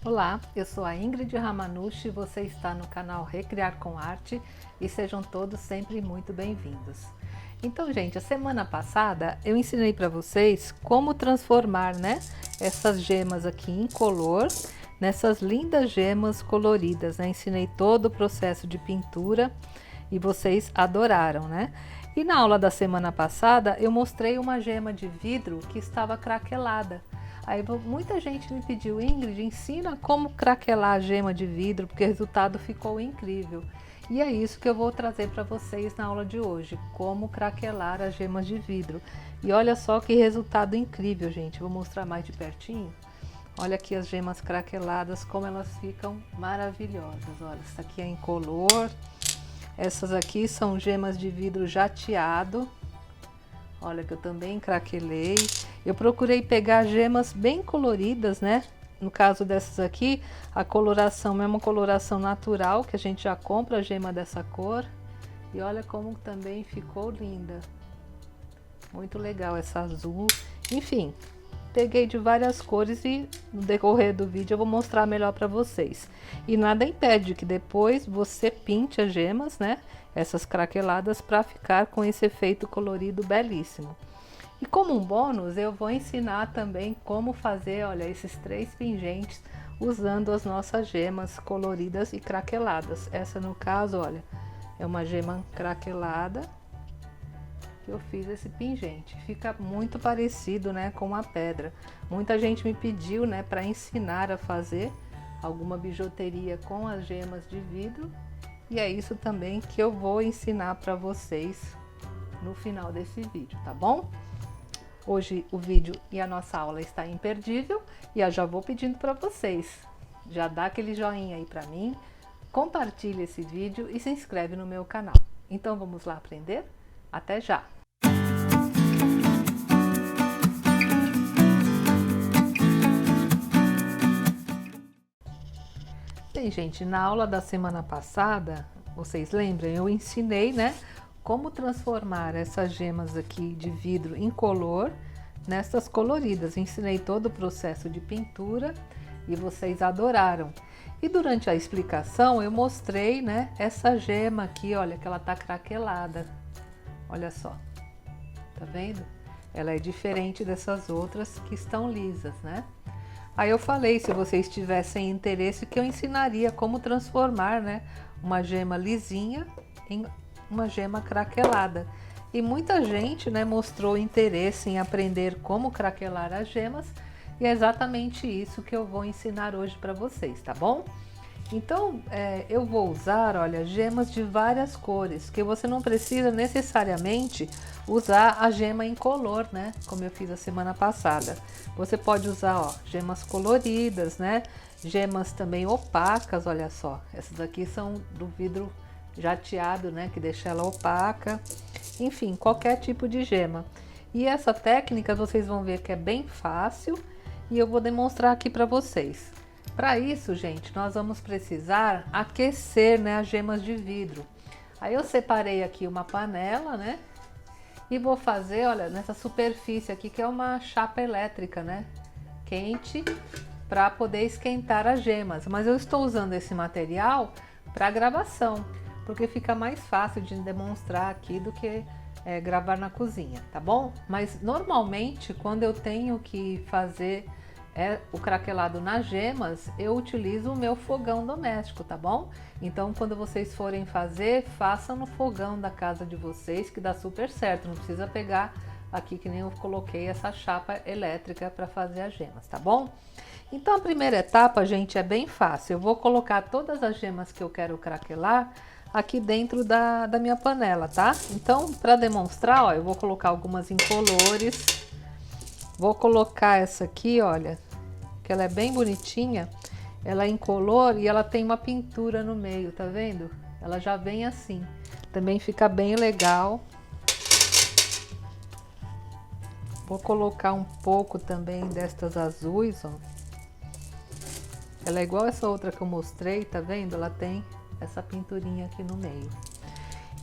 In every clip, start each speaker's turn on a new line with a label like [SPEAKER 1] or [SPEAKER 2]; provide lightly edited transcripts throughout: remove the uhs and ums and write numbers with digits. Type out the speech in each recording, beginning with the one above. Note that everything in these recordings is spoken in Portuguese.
[SPEAKER 1] Olá, eu sou a Ingrid Ramanushi, você está no canal Recriar com Arte e sejam todos sempre muito bem-vindos. Então, gente, a semana passada eu ensinei para vocês como transformar, essas gemas aqui em color, nessas lindas gemas coloridas, Ensinei todo o processo de pintura e vocês adoraram, E na aula da semana passada eu mostrei uma gema de vidro que estava craquelada. Aí muita gente me pediu, Ingrid, ensina como craquelar a gema de vidro, porque o resultado ficou incrível. E é isso que eu vou trazer para vocês na aula de hoje, como craquelar as gemas de vidro. E olha só que resultado incrível, gente. Vou mostrar mais de pertinho. Olha aqui as gemas craqueladas, como elas ficam maravilhosas. Olha, essa aqui é incolor. Essas aqui são gemas de vidro jateado. Olha que eu também craquelei. Eu procurei pegar gemas bem coloridas, No caso dessas aqui, a coloração é uma coloração natural, que a gente já compra a gema dessa cor. E olha como também ficou linda. Muito legal essa azul. Enfim, peguei de várias cores e no decorrer do vídeo eu vou mostrar melhor para vocês. E nada impede que depois você pinte as gemas, Essas craqueladas para ficar com esse efeito colorido belíssimo. E como um bônus, eu vou ensinar também como fazer, olha, esses 3 pingentes usando as nossas gemas coloridas e craqueladas. Essa no caso, olha, é uma gema craquelada que eu fiz esse pingente. Fica muito parecido, com a pedra. Muita gente me pediu, para ensinar a fazer alguma bijuteria com as gemas de vidro. E é isso também que eu vou ensinar para vocês no final desse vídeo, tá bom? Hoje o vídeo e a nossa aula está imperdível e eu já vou pedindo para vocês. Já dá aquele joinha aí para mim, compartilha esse vídeo e se inscreve no meu canal. Então vamos lá aprender? Até já! Bem, gente, na aula da semana passada, vocês lembram? Eu ensinei, como transformar essas gemas aqui de vidro incolor nessas coloridas. Ensinei todo o processo de pintura e vocês adoraram. E durante a explicação eu mostrei, essa gema aqui, olha, que ela tá craquelada. Olha só, tá vendo? Ela é diferente dessas outras que estão lisas, Aí eu falei, se vocês tivessem interesse, que eu ensinaria como transformar, uma gema lisinha em uma gema craquelada. E muita gente, mostrou interesse em aprender como craquelar as gemas, e é exatamente isso que eu vou ensinar hoje para vocês, tá bom? Então, eu vou usar, olha, gemas de várias cores, que você não precisa necessariamente usar a gema incolor, como eu fiz a semana passada. Você pode usar, ó, gemas coloridas, gemas também opacas, olha só. Essas aqui são do vidro jateado, que deixa ela opaca. Enfim, qualquer tipo de gema. E essa técnica vocês vão ver que é bem fácil e eu vou demonstrar aqui para vocês. Para isso, gente, nós vamos precisar aquecer, as gemas de vidro. Aí eu separei aqui uma panela, e vou fazer, olha, nessa superfície aqui, que é uma chapa elétrica, quente, para poder esquentar as gemas. Mas eu estou usando esse material para gravação, porque fica mais fácil de demonstrar aqui do que gravar na cozinha, tá bom? Mas normalmente, quando eu tenho que fazer o craquelado nas gemas, eu utilizo o meu fogão doméstico, tá bom? Então, quando vocês forem fazer, façam no fogão da casa de vocês, que dá super certo. Não precisa pegar aqui, que nem eu coloquei, essa chapa elétrica para fazer as gemas, tá bom? Então, a primeira etapa, gente, é bem fácil. Eu vou colocar todas as gemas que eu quero craquelar aqui dentro da minha panela, tá? Então, para demonstrar, ó, eu vou colocar algumas incolores. Vou colocar essa aqui, olha, que ela é bem bonitinha. Ela é incolor e ela tem uma pintura no meio, tá vendo? Ela já vem assim. Também fica bem legal. Vou colocar um pouco também destas azuis, ó. Ela é igual essa outra que eu mostrei, tá vendo? Ela tem essa pinturinha aqui no meio.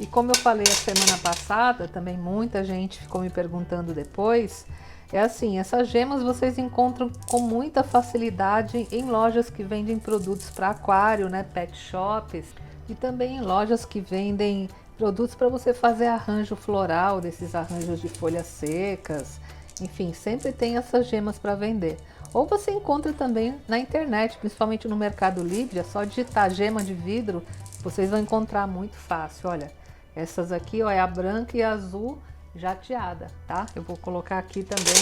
[SPEAKER 1] E como eu falei a semana passada, também muita gente ficou me perguntando depois, É assim, essas gemas vocês encontram com muita facilidade em lojas que vendem produtos para aquário, né, pet shops, e também em lojas que vendem produtos para você fazer arranjo floral, desses arranjos de folhas secas. Enfim, sempre tem essas gemas para vender. Ou você encontra também na internet, principalmente no Mercado Livre, é só digitar gema de vidro, vocês vão encontrar muito fácil. Olha, essas aqui, ó, é a branca e a azul jateada, tá? Eu vou colocar aqui também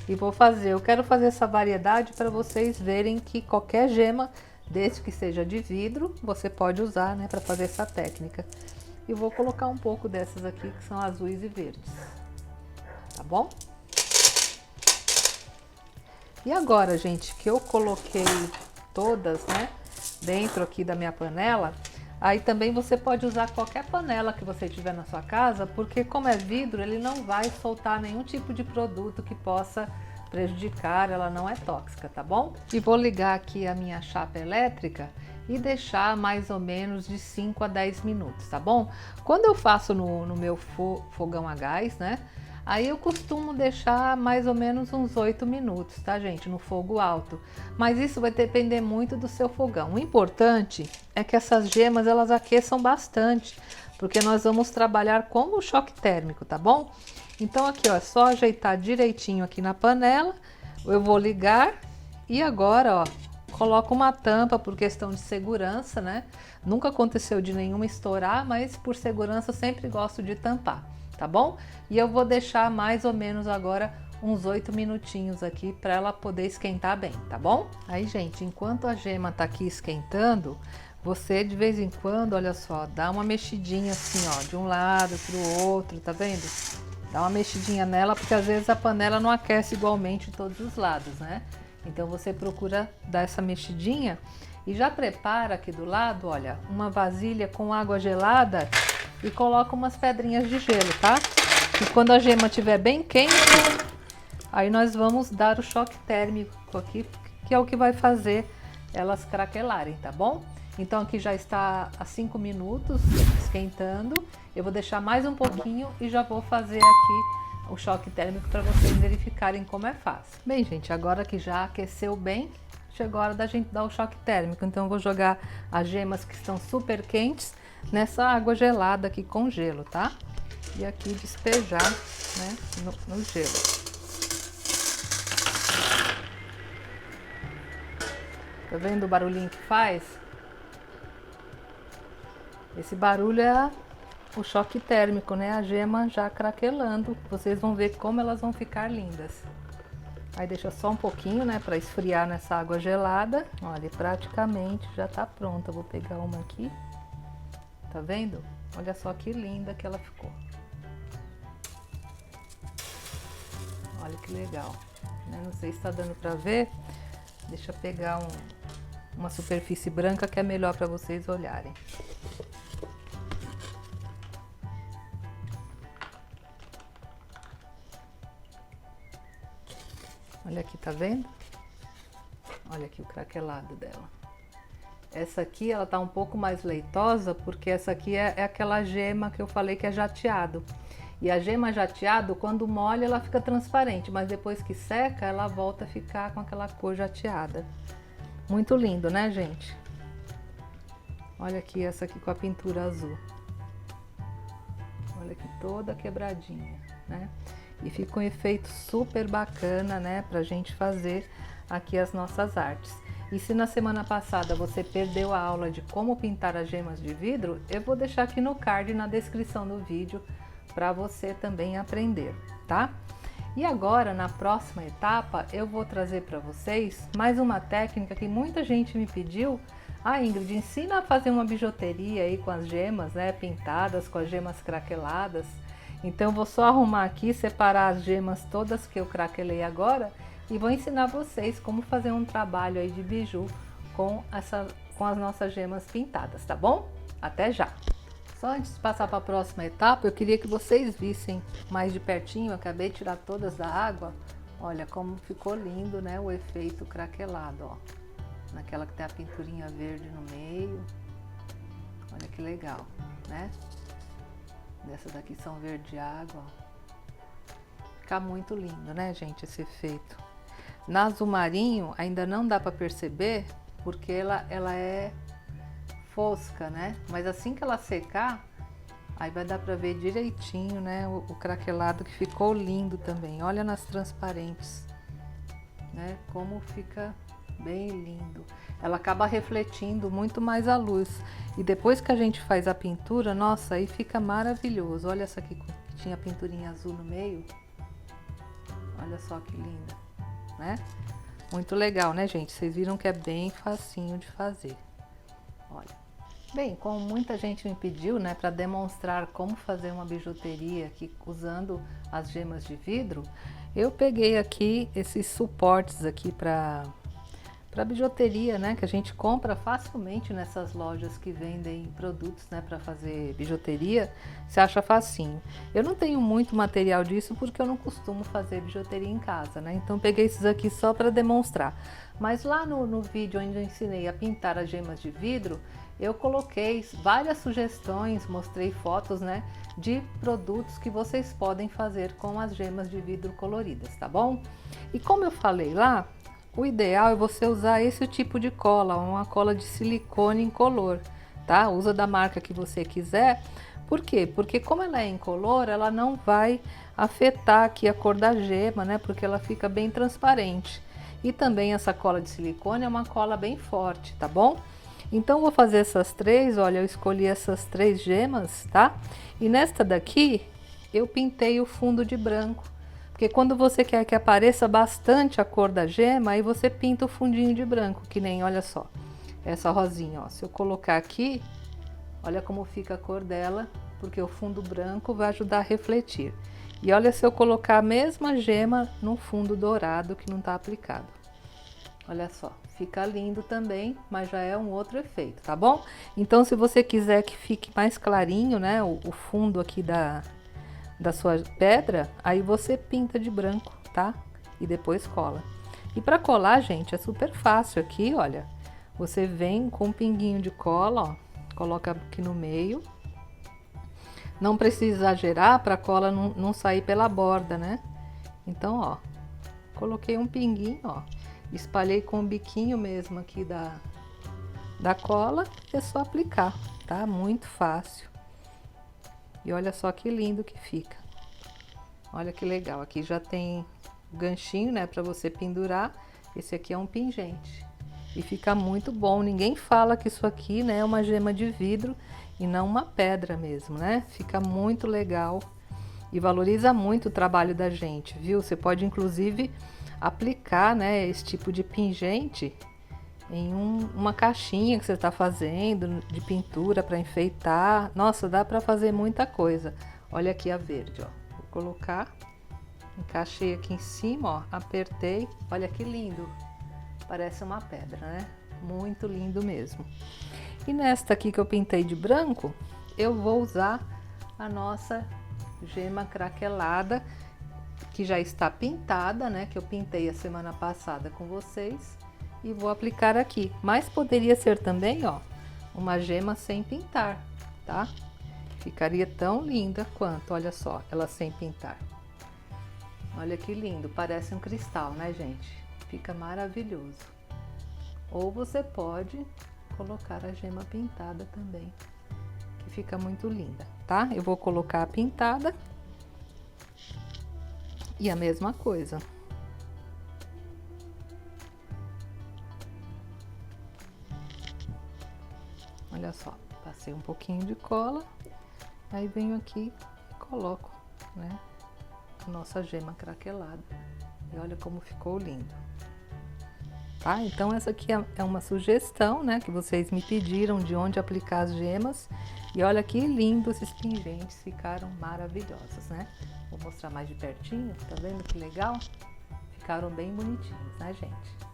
[SPEAKER 1] e vou fazer. Eu quero fazer essa variedade para vocês verem que qualquer gema, desde que seja de vidro, você pode usar, né, para fazer essa técnica. E vou colocar um pouco dessas aqui que são azuis e verdes, tá bom? E agora, gente, que eu coloquei todas, né, dentro aqui da minha panela, aí também você pode usar qualquer panela que você tiver na sua casa, porque como é vidro, ele não vai soltar nenhum tipo de produto que possa prejudicar, ela não é tóxica, tá bom? E vou ligar aqui a minha chapa elétrica e deixar mais ou menos de 5 a 10 minutos, tá bom? Quando eu faço no meu fogão a gás, né? Aí eu costumo deixar mais ou menos uns 8 minutos, tá, gente? No fogo alto. Mas isso vai depender muito do seu fogão. O importante é que essas gemas, elas aqueçam bastante, porque nós vamos trabalhar com o choque térmico, tá bom? Então aqui, ó, é só ajeitar direitinho aqui na panela. Eu vou ligar e agora, ó, coloco uma tampa por questão de segurança, né? Nunca aconteceu de nenhuma estourar, mas por segurança eu sempre gosto de tampar, tá bom? E eu vou deixar mais ou menos agora uns 8 minutinhos aqui para ela poder esquentar bem, tá bom? Aí, gente, enquanto a gema tá aqui esquentando, você de vez em quando, olha só, dá uma mexidinha assim, ó, de um lado pro outro, tá vendo? Dá uma mexidinha nela, porque às vezes a panela não aquece igualmente todos os lados, né? Então você procura dar essa mexidinha e já prepara aqui do lado, olha, uma vasilha com água gelada e coloca umas pedrinhas de gelo, tá? E quando a gema estiver bem quente, aí nós vamos dar o choque térmico aqui, que é o que vai fazer elas craquelarem, tá bom? Então aqui já está há 5 minutos esquentando. Eu vou deixar mais um pouquinho e já vou fazer aqui o choque térmico para vocês verificarem como é fácil. Bem, gente, agora que já aqueceu bem, chegou a hora da gente dar o choque térmico. Então eu vou jogar as gemas que estão super quentes nessa água gelada aqui com gelo, tá? E aqui despejar, né, no gelo. Tá vendo o barulhinho que faz? Esse barulho é o choque térmico, né? A gema já craquelando. Vocês vão ver como elas vão ficar lindas. Aí deixa só um pouquinho, né, para esfriar nessa água gelada. Olha, praticamente já tá pronta. Vou pegar uma aqui. Tá vendo? Olha só que linda que ela ficou. Olha que legal, né? Não sei se tá dando para ver. Deixa eu pegar uma superfície branca que é melhor para vocês olharem. Olha aqui, tá vendo? Olha aqui o craquelado dela. Essa aqui, ela tá um pouco mais leitosa, porque essa aqui é aquela gema que eu falei que é jateado. E a gema jateado, quando molha, ela fica transparente, mas depois que seca, ela volta a ficar com aquela cor jateada. Muito lindo, né, gente? Olha aqui, essa aqui com a pintura azul. Olha aqui, toda quebradinha, né? E fica um efeito super bacana, né, pra gente fazer aqui as nossas artes. E se na semana passada você perdeu a aula de como pintar as gemas de vidro, eu vou deixar aqui no card, na descrição do vídeo, para você também aprender, tá? E agora, na próxima etapa, eu vou trazer para vocês mais uma técnica que muita gente me pediu. Ah, Ingrid, ensina a fazer uma bijuteria aí com as gemas, né, pintadas, com as gemas craqueladas. Então eu vou só arrumar aqui, separar as gemas todas que eu craquelei agora e vou ensinar vocês como fazer um trabalho aí de biju com as nossas gemas pintadas, tá bom? Até já! Só antes de passar para a próxima etapa, eu queria que vocês vissem mais de pertinho. Eu acabei de tirar todas da água. Olha como ficou lindo, né? O efeito craquelado, ó. Naquela que tem a pinturinha verde no meio. Olha que legal, né? Dessas daqui são verde água, ó. ficar muito lindo, né, gente, esse efeito. Na azul marinho ainda não dá para perceber, porque ela é fosca, né? Mas assim que ela secar, aí vai dar para ver direitinho, né, o craquelado, que ficou lindo também. Olha nas transparentes, né, como fica bem lindo. Ela acaba refletindo muito mais a luz. E depois que a gente faz a pintura, nossa, aí fica maravilhoso. Olha essa aqui que tinha pinturinha azul no meio. Olha só que linda, né? Muito legal, né, gente? Vocês viram que é bem facinho de fazer. Olha. Bem, como muita gente me pediu, né, para demonstrar como fazer uma bijuteria aqui usando as gemas de vidro, eu peguei aqui esses suportes aqui para bijuteria, né, que a gente compra facilmente nessas lojas que vendem produtos, né, para fazer bijuteria. Você acha facinho. Eu não tenho muito material disso porque eu não costumo fazer bijuteria em casa, né? Então peguei esses aqui só para demonstrar. Mas lá no vídeo onde eu ensinei a pintar as gemas de vidro, eu coloquei várias sugestões, mostrei fotos, né, de produtos que vocês podem fazer com as gemas de vidro coloridas, tá bom? E como eu falei lá, o ideal é você usar esse tipo de cola, uma cola de silicone incolor, tá? Usa da marca que você quiser. Por quê? Porque como ela é incolor, ela não vai afetar aqui a cor da gema, né? Porque ela fica bem transparente. E também essa cola de silicone é uma cola bem forte, tá bom? Então vou fazer essas três, olha, eu escolhi essas 3 gemas, tá? E nesta daqui eu pintei o fundo de branco. Porque quando você quer que apareça bastante a cor da gema, aí você pinta o fundinho de branco, que nem, olha só, essa rosinha, ó. Se eu colocar aqui, olha como fica a cor dela, porque o fundo branco vai ajudar a refletir. E olha se eu colocar a mesma gema no fundo dourado que não está aplicado. Olha só, fica lindo também, mas já é um outro efeito, tá bom? Então, se você quiser que fique mais clarinho, né, o fundo aqui da sua pedra, aí você pinta de branco, tá? E depois cola. E para colar, gente, é super fácil aqui, olha. Você vem com um pinguinho de cola, ó, coloca aqui no meio. Não precisa exagerar para a cola não sair pela borda, né? Então, ó, coloquei um pinguinho, ó, espalhei com o biquinho mesmo aqui da cola, é só aplicar, tá? Muito fácil. E olha só que lindo que fica. Olha que legal, aqui já tem o ganchinho, né, para você pendurar. Esse aqui é um pingente. E fica muito bom, ninguém fala que isso aqui, né, é uma gema de vidro e não uma pedra mesmo, né? Fica muito legal e valoriza muito o trabalho da gente, viu? Você pode inclusive aplicar, né, esse tipo de pingente em uma caixinha que você está fazendo de pintura para enfeitar. Nossa, dá para fazer muita coisa. Olha aqui a verde, ó. Vou colocar, encaixei aqui em cima, ó, apertei. Olha que lindo. Parece uma pedra, né? Muito lindo mesmo. E nesta aqui que eu pintei de branco, eu vou usar a nossa gema craquelada, que já está pintada, né? Que eu pintei a semana passada com vocês. E vou aplicar aqui. Mas poderia ser também, ó, uma gema sem pintar, tá? Ficaria tão linda quanto, olha só, ela sem pintar. Olha que lindo, parece um cristal, né, gente? Fica maravilhoso. Ou você pode colocar a gema pintada também, que fica muito linda, tá? Eu vou colocar a pintada e a mesma coisa. Olha só, passei um pouquinho de cola, aí venho aqui e coloco, né, a nossa gema craquelada. E olha como ficou lindo. Tá? Então essa aqui é uma sugestão, né, que vocês me pediram de onde aplicar as gemas. E olha que lindo, esses pingentes ficaram maravilhosos, né? Vou mostrar mais de pertinho, tá vendo que legal? Ficaram bem bonitinhos, né, gente?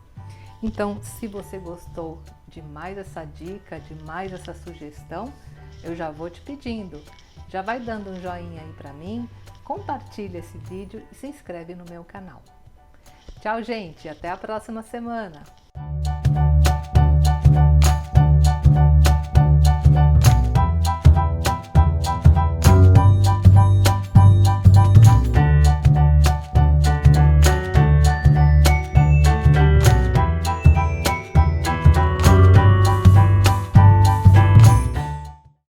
[SPEAKER 1] Então, se você gostou de mais essa dica, de mais essa sugestão, eu já vou te pedindo. Já vai dando um joinha aí pra mim, compartilha esse vídeo e se inscreve no meu canal. Tchau, gente, até a próxima semana!